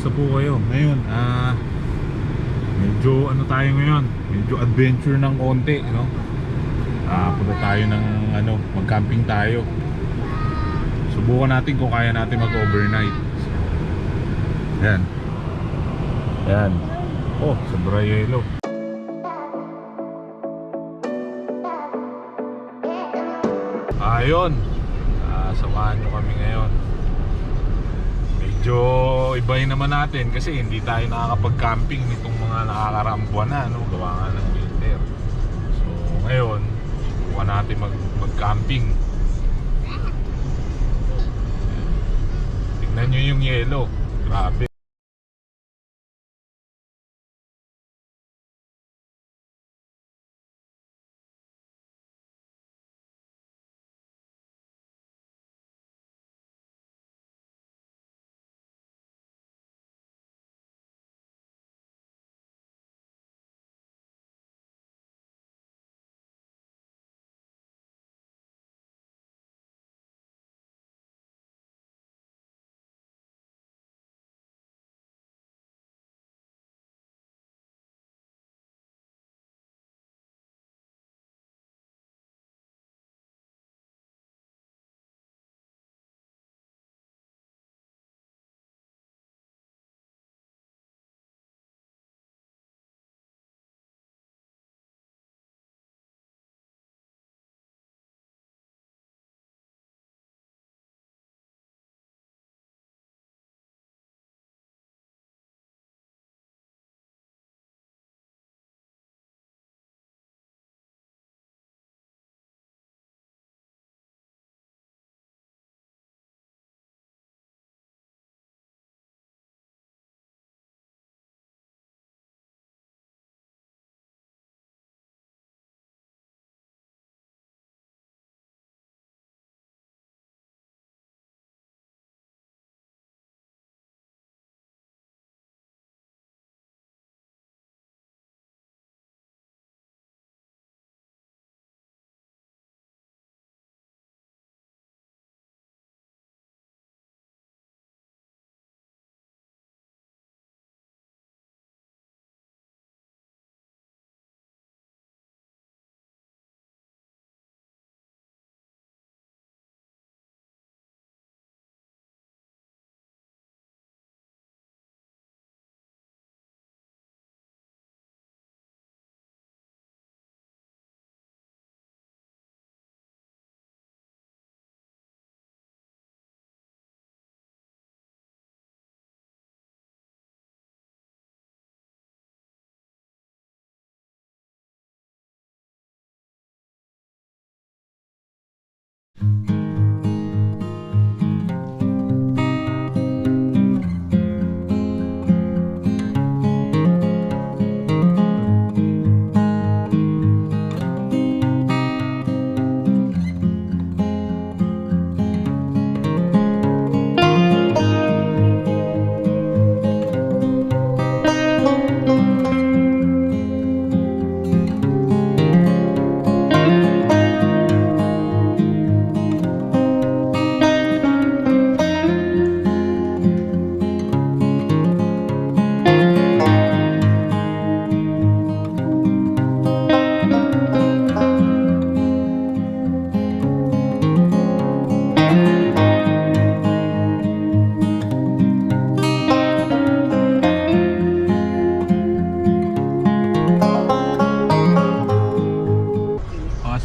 Kamusta po kayo? Ngayon, medyo ano tayo ngayon? Medyo adventure ng konti, no? Punta tayo ng mag-camping tayo. Subukan natin kung kaya natin mag-overnight. Ayan. Ayan. Oh, sobra yelo. Ayun. Samahan nyo kami ngayon. Medyo ibahin naman natin kasi hindi tayo nakakapag-camping nitong mga nakakaraang buwan na, no? Gawa nga ng winter. So ngayon, subukan natin mag-camping. Tignan nyo yung yelo. Grabe.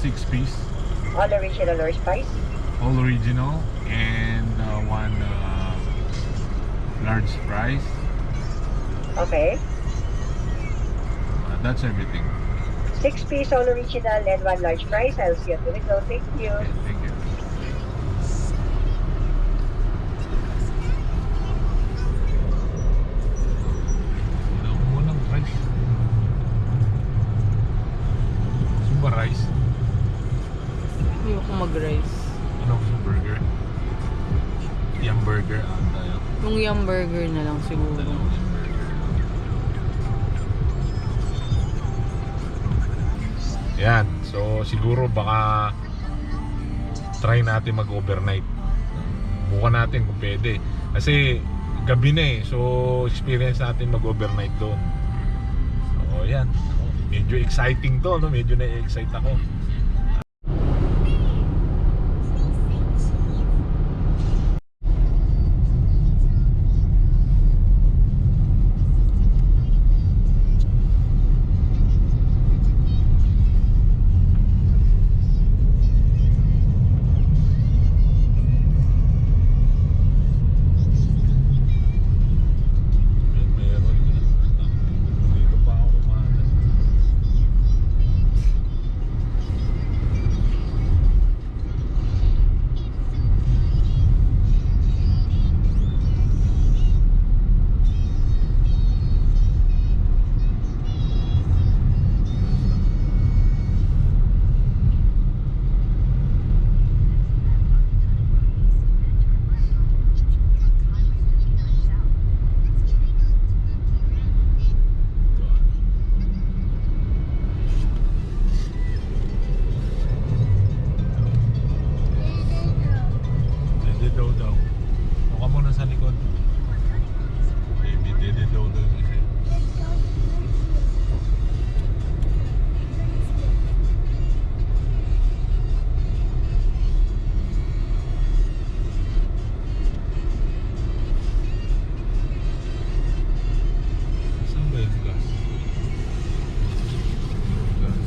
Six piece. All original or spice? All original and one large fries. Okay. That's everything. 6-piece all original and 1 large fries. I'll see you at the window. Thank you. Okay, thank you. Rice. Sumba rice. Ayoko mag-rice. Ano sa burger? Yum burger tayo. Yung yum burger na lang siguro. Dalawang yum burger. Yan. So siguro baka try natin mag-overnight. Bukan natin kung pwede. Kasi gabi na eh. So experience natin mag-overnight doon. So yan. Medyo exciting to, no? Medyo na-excite ako. Meron. Dito pa ako kumakas. Dede daw. Mukha mo na sa likod. Baby, dede daw kasi. Saan ba yung gas? Gas.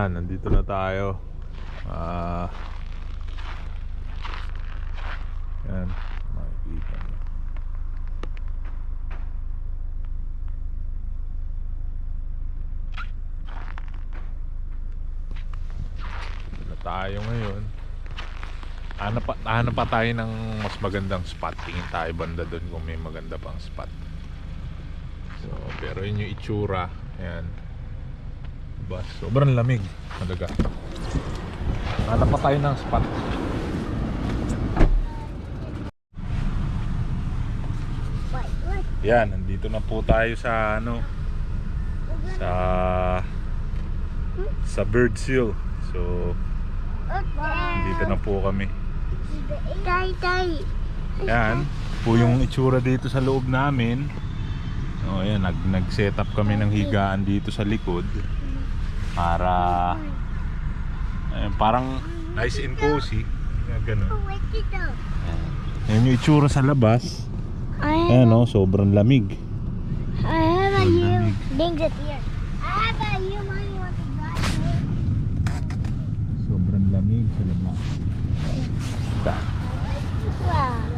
Nandito na tayo. Yan, makikita nyo. Dito na tayo ngayon. Hanap pa tayo ng mas magandang spot. Tingin tayo banda doon kung may maganda pang spot. So, pero yun yung itsura. Ayan. Bus. Sobrang lamig talaga. Hanap pa tayo ng spot. Yan, nandito na po tayo sa sa Birds Hill. So dito na po kami. Yan po yung itsura dito sa loob namin. Ayan, nag-set up kami ng higaan dito sa likod. Para parang nice and cozy. Ganun. Ayan yung itsura sa labas. Ayan o, sobrang lamig. I have a new thing here. I have a new money want to buy. Sobrang lamig sa labas. Wow.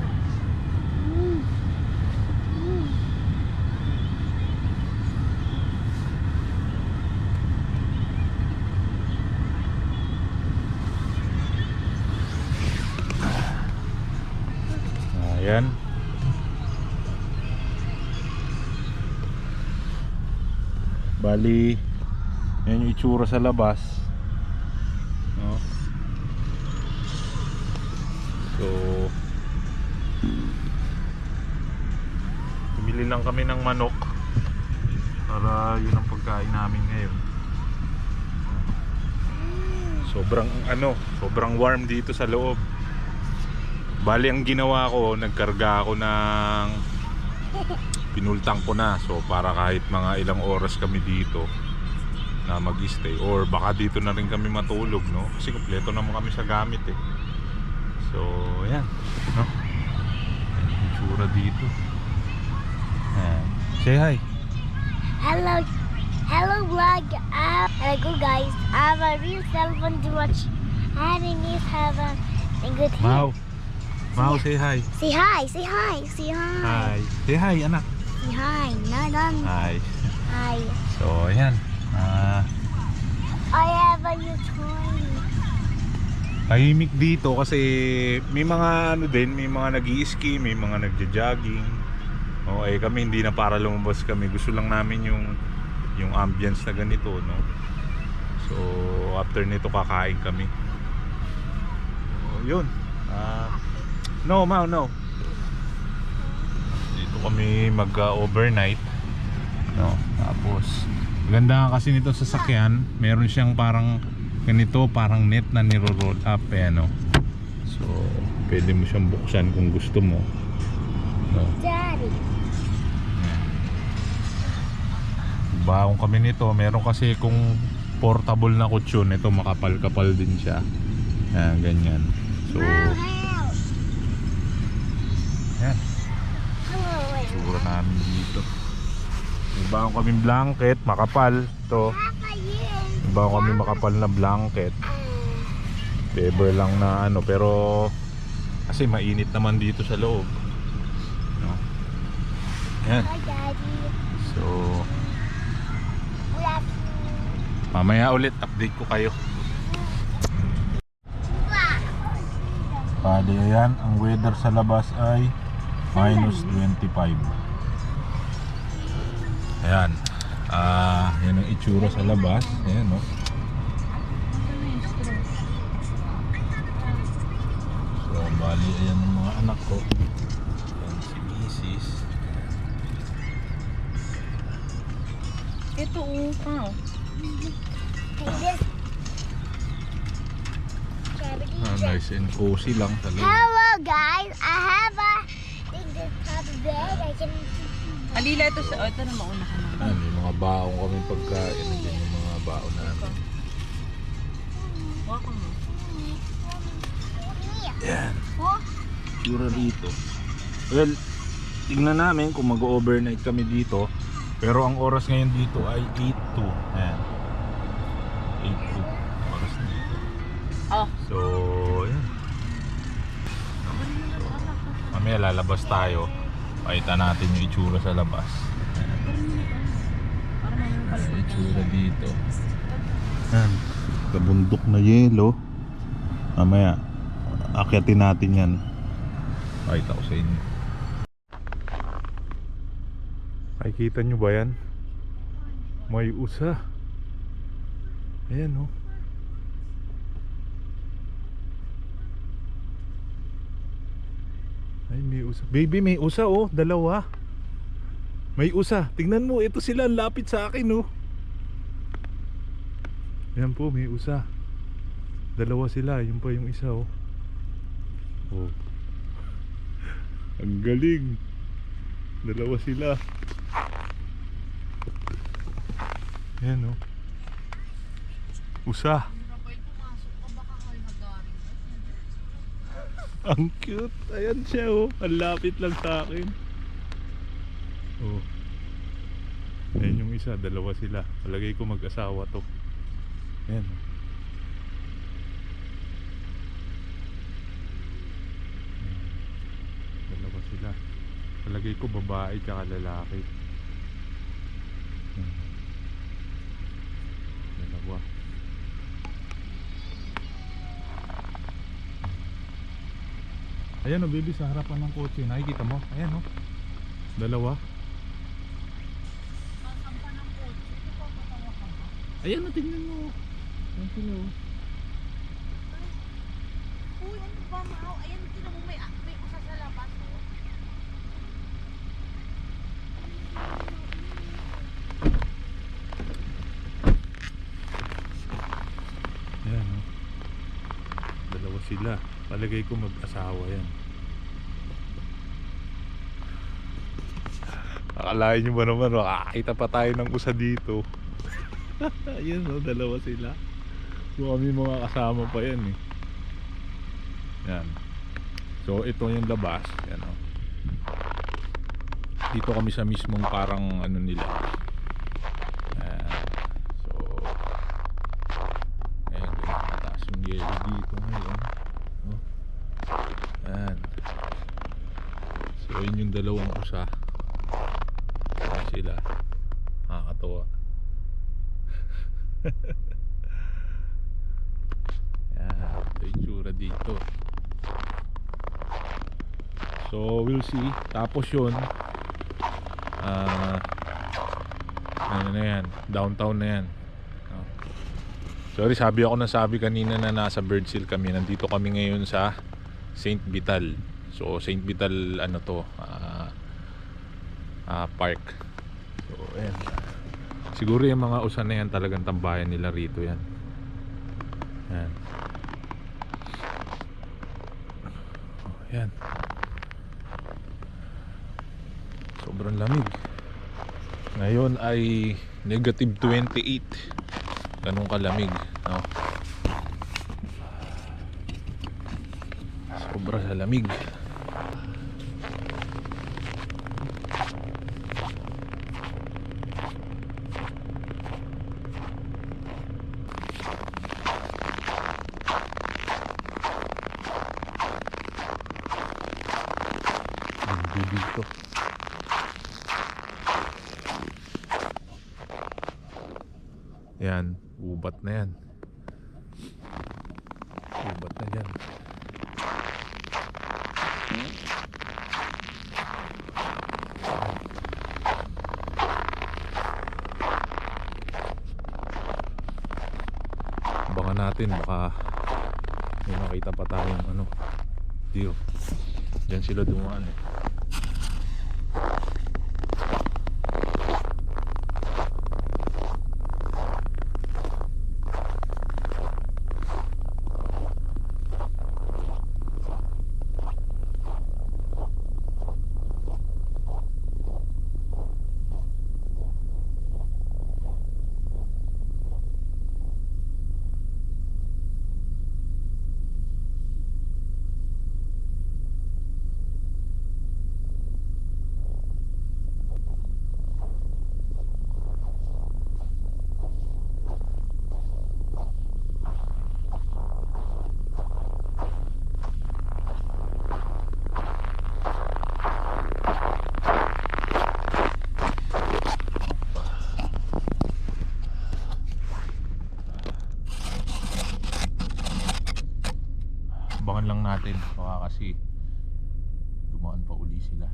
Ayan. Bali, yan yung itsura sa labas. No? So, bumili lang kami ng manok para yun ang pagkain namin ngayon. Sobrang warm dito sa loob. Bali, ang ginawa ko, nagkarga ako ng pinultang ko na. So para kahit mga ilang oras kami dito na mag-stay, or baka dito na rin kami matulog, no? Kasi kompleto naman kami sa gamit eh. So ayan, no? Yung tsura dito. Ayan. Say hi. Hello vlog. Hello guys. I have a real cell phone to watch. And it needs have a good Mau. Mau, say hi. Say hi. Say hi. Say hi. Hi. Say hi, anak. Say hi. No, done. Hi. Hi. So, ayan. I have a new toy. Tahimik dito kasi may mga ano din, may mga nag-i-ski, may mga nagja-jogging. Okay, kami hindi na para lumabas kami. Gusto lang namin yung ambience na ganito, no. So, after nito kakain kami. So, yun. No, Mau, no. Dito kami mag-overnight. No, tapos ganda nga kasi nito sa sasakyan, meron siyang parang ganito, parang net na niro-roll up no. So, pwede mo siyang buksan kung gusto mo. No. Daddy. Baong kami nito, meron kasi kung portable na kutsyon, ito makapal-kapal din siya. Ganyan. So, Help. yan. Hello. Sura namin dito. May baong kaming blanket, makapal. Ito. Papa, you. May baong kami makapal na blanket. Paper lang na ano, pero kasi mainit naman dito sa loob. No? Yan. Hi, Daddy. So, Love mamaya ulit update ko kayo. Pade, ayan, ang weather sa labas ay -25. Ayan. Yan ang itsura sa labas. Ayan, no. So, bali, ayan ang mga anak ko. Ayan si Mrs. Ito oh. Nice and cozy lang sa loob. Hello guys, I have a thing that have a bed. I can. Alila ito sa... ito na mauna ka na. Ayan, may mga baong kami pagkain. Nandiyan yung mga baong namin. Waka mo. Ayan. Tsura dito. Well, tingnan namin kung mag-overnight kami dito. Pero ang oras ngayon dito ay 8:02. Ayan. 8:02 oras na dito. Oh. So, ayan. So, mamaya lalabas tayo. Pakita natin yung itsura sa labas. Ayan, yung itsura dito. Ayan. Sa bundok na yelo. Mamaya, akyatin natin yan. Pakita ko sa inyo. Nakikita nyo ba yan? May usa. Ayan oh. Ay, may usa. Baby, may usa oh. Dalawa. May usa. Tingnan mo, ito sila. Lapit sa akin oh. Ayan po, may usa. Dalawa sila. Yun pa yung isa oh. Oh. Ang galing. Dalawa sila. Ayan oh. Usa. Ang cute. Ayan siya oh. Ang lapit lang sa akin. Oh. Ayan yung isa. Dalawa sila. Palagay ko mag-asawa to. Ayan oh. Dalawa sila. Palagay ko babae tsaka lalaki. Dalawa. Ayan o baby, sa harapan ng kotse. Nakikita mo? Ayan o. Dalawa. Ayan o, tingnan mo. Ayan sila o. Uy, ano ba maaw? Ayan, tinan mo may usa sa labas oh. Ayan o. Dalawa sila. Palagay ko mag-asawa yan. Akalain nyo ba naman, makakita pa tayo ng usa dito. Ayan o, dalawa sila. So kami mga kasama pa yan eh. Yan. So ito yung labas. Yan o. Dito kami sa mismong parang ano nila, dito ngayon. Oh. Yan. So yun yung dalawang usa. Yan sila. Nakakatawa. Yan. Ito yung tsura dito. So we'll see. Tapos yun, ano na yan, downtown na yan. Sorry, sabi kanina na nasa Birdseal kami. Nandito kami ngayon sa St. Vital. So St. Vital ano to, park. So ayan. Siguro yung mga usan na yan talagang tambayan nila rito yan. Ayan. Ayan. Sobrang lamig. Ngayon ay negative 28. Ganun kalamig, no? Sobra sa lamig. Dito. Yan, ubat na yan. Ubat na dyan. Abangan natin, baka may makita pa tayong ano, deer. Diyan sila dumaan eh. Abangan lang natin, baka kasi dumaan pa uli sila.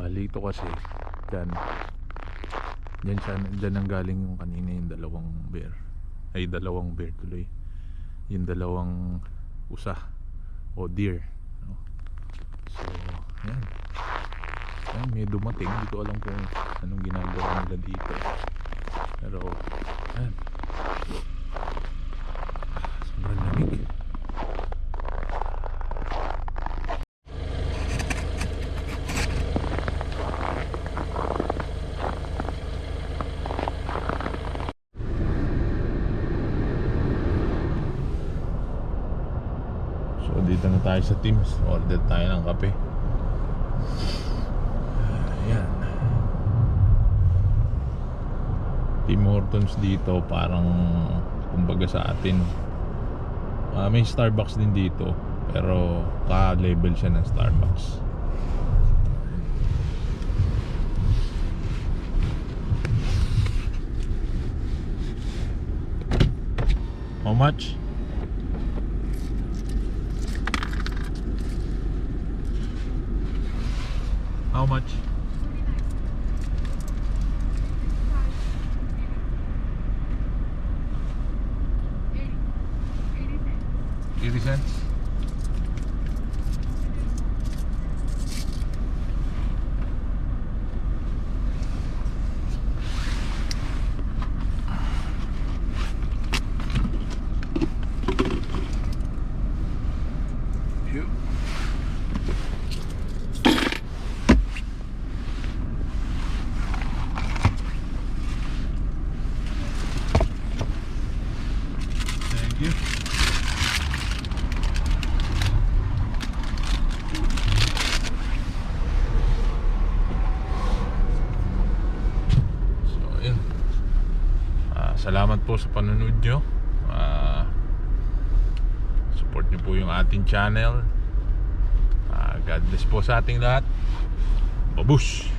Dito kasi dyan ang galing yung kanina yung dalawang bear tuloy, yung dalawang usa o deer, no? So yan, may dumating, hindi ko alam kung anong ginagawa nila dito, pero yan, sobrang lamig. Dito na tayo sa Teams. Order tayo ng kape. Ayan. Tim Hortons dito parang kumbaga sa atin. May Starbucks din dito, pero ka-label siya ng Starbucks. How much? How much? 80 cents. Phew. Thank you. So, ayun. Salamat po sa panonood nyo. Support nyo po yung ating channel. God bless po sa ating lahat. Babush!